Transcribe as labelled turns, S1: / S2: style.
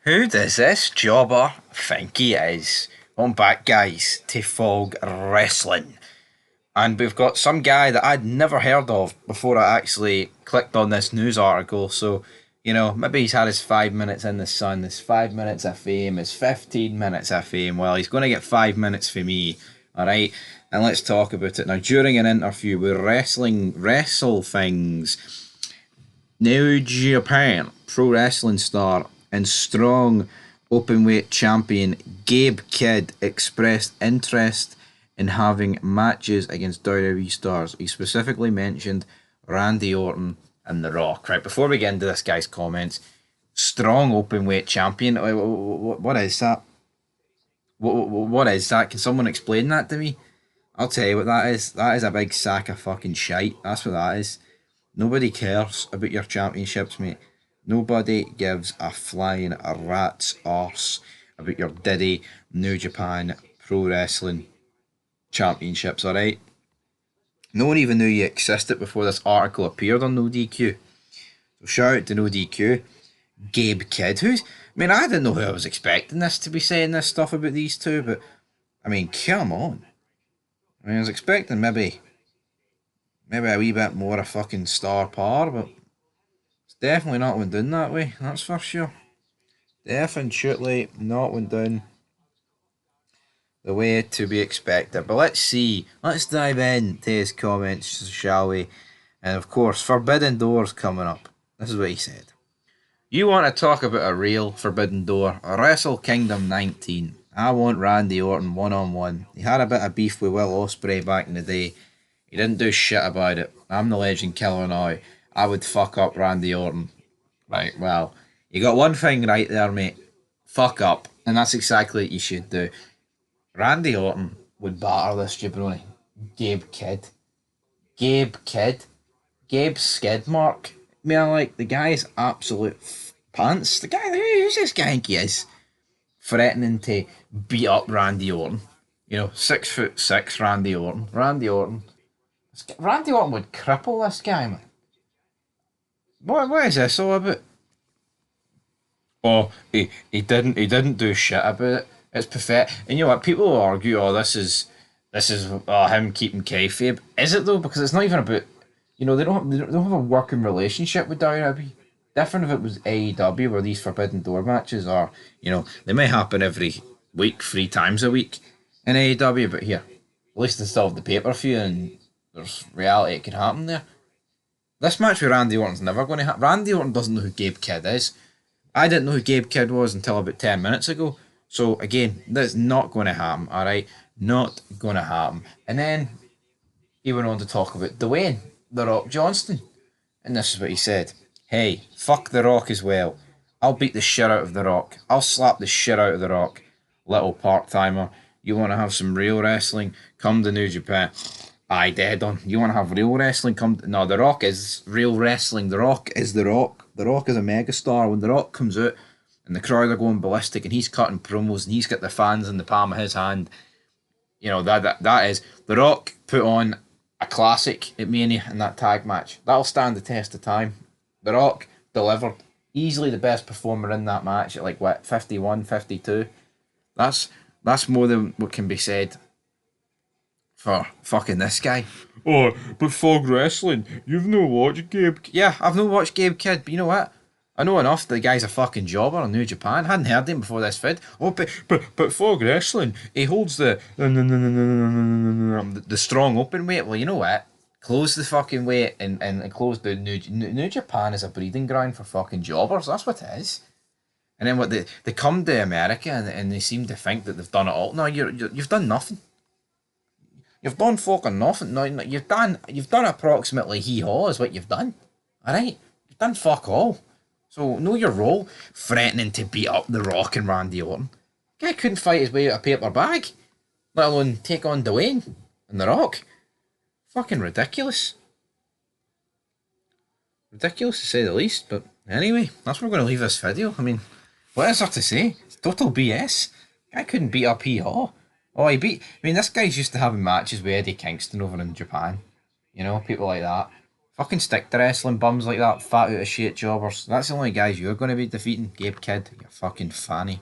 S1: Who does this jobber think he is? Welcome back, guys, to Fog Wrestling. And we've got some guy that I'd never heard of before I actually clicked on this news article. So, maybe he's had his 5 minutes in the sun, his 5 minutes of fame, his 15 minutes of fame. Well, he's going to get 5 minutes for me, alright? And let's talk about it. Now, during an interview with Wrestle Things, New Japan Pro Wrestling star and strong openweight champion Gabe Kidd expressed interest in having matches against WWE stars. He specifically mentioned Randy Orton and The Rock. Right, before we get into this guy's comments, strong openweight champion. What is that? What is that? Can someone explain that to me? I'll tell you what that is. That is a big sack of fucking shite. That's what that is. Nobody cares about your championships, mate. Nobody gives a flying rat's arse about your Diddy New Japan Pro Wrestling Championships, alright? No one even knew you existed before this article appeared on No DQ. So shout out to No DQ. Gabe Kidd, I didn't know who I was expecting this to be saying this stuff about these two, but come on. I was expecting maybe a wee bit more of fucking star power, but it's definitely not went down that way, that's for sure. Definitely not went down the way to be expected. But let's dive into his comments, shall we? And of course, Forbidden Door's coming up. This is what he said. You want to talk about a real Forbidden Door? Wrestle Kingdom 19. I want Randy Orton one-on-one. He had a bit of beef with Will Ospreay back in the day. He didn't do shit about it. I'm the legend killer now. I would fuck up Randy Orton. Right, well, you got one thing right there, mate. Fuck up. And that's exactly what you should do. Randy Orton would batter this jabroni. Gabe Kidd. Gabe Skidmark. The guy's absolute pants. The guy, who's this guy think he is? Threatening to beat up Randy Orton. 6'6" Randy Orton. Randy Orton would cripple this guy, man. What is this all about? Oh, he didn't do shit about it. It's pathetic. And you know what? People will argue, this is him keeping kayfabe. Is it though? Because it's not even about, they don't have a working relationship with WWE. Different if it was AEW, where these Forbidden Door matches are, they may happen every week, 3 times a week in AEW, but here, at least they still have the pay-per-view and there's reality it can happen there. This match with Randy Orton's never going to happen. Randy Orton doesn't know who Gabe Kidd is. I didn't know who Gabe Kidd was until about 10 minutes ago. So again, that's not going to happen, alright? Not going to happen. And then he went on to talk about Dwayne The Rock Johnson. And this is what he said. Hey, fuck The Rock as well. I'll beat the shit out of The Rock. I'll slap the shit out of The Rock. Little part-timer. You want to have some real wrestling? Come to New Japan. Aye, dead on. You want to have real wrestling? No, The Rock is real wrestling. The Rock is The Rock. The Rock is a megastar. When The Rock comes out and the crowd are going ballistic and he's cutting promos and he's got the fans in the palm of his hand, that is. The Rock put on a classic at Mania in that tag match. That'll stand the test of time. The Rock delivered. Easily the best performer in that match at 51, 52. That's more than what can be said for fucking this guy. Oh, but Fog Wrestling, you've no watched Gabe. Yeah, I've no watched Gabe Kidd, but you know what? I know enough that the guy's a fucking jobber in New Japan. Hadn't heard him before this vid. Oh, but Fog Wrestling, he holds the strong open weight. Well, you know what? Close the fucking weight and close the New Japan is a breeding ground for fucking jobbers. That's what it is. And then they come to America and they seem to think that they've done it all. No, you've done nothing. You've done fucking nothing. No, you've done approximately hee-haw is what you've done. Alright? You've done fuck all. So know your role. Threatening to beat up The Rock and Randy Orton. Guy couldn't fight his way out of a paper bag. Let alone take on Dwayne and The Rock. Fucking ridiculous. Ridiculous to say the least, but anyway, that's where we're going to leave this video. What is there to say? It's total BS. Guy couldn't beat up hee-haw. This guy's used to having matches with Eddie Kingston over in Japan. People like that. Fucking stick to wrestling bums like that, fat out of shit jobbers. That's the only guys you're going to be defeating. Gabe Kidd, you fucking fanny.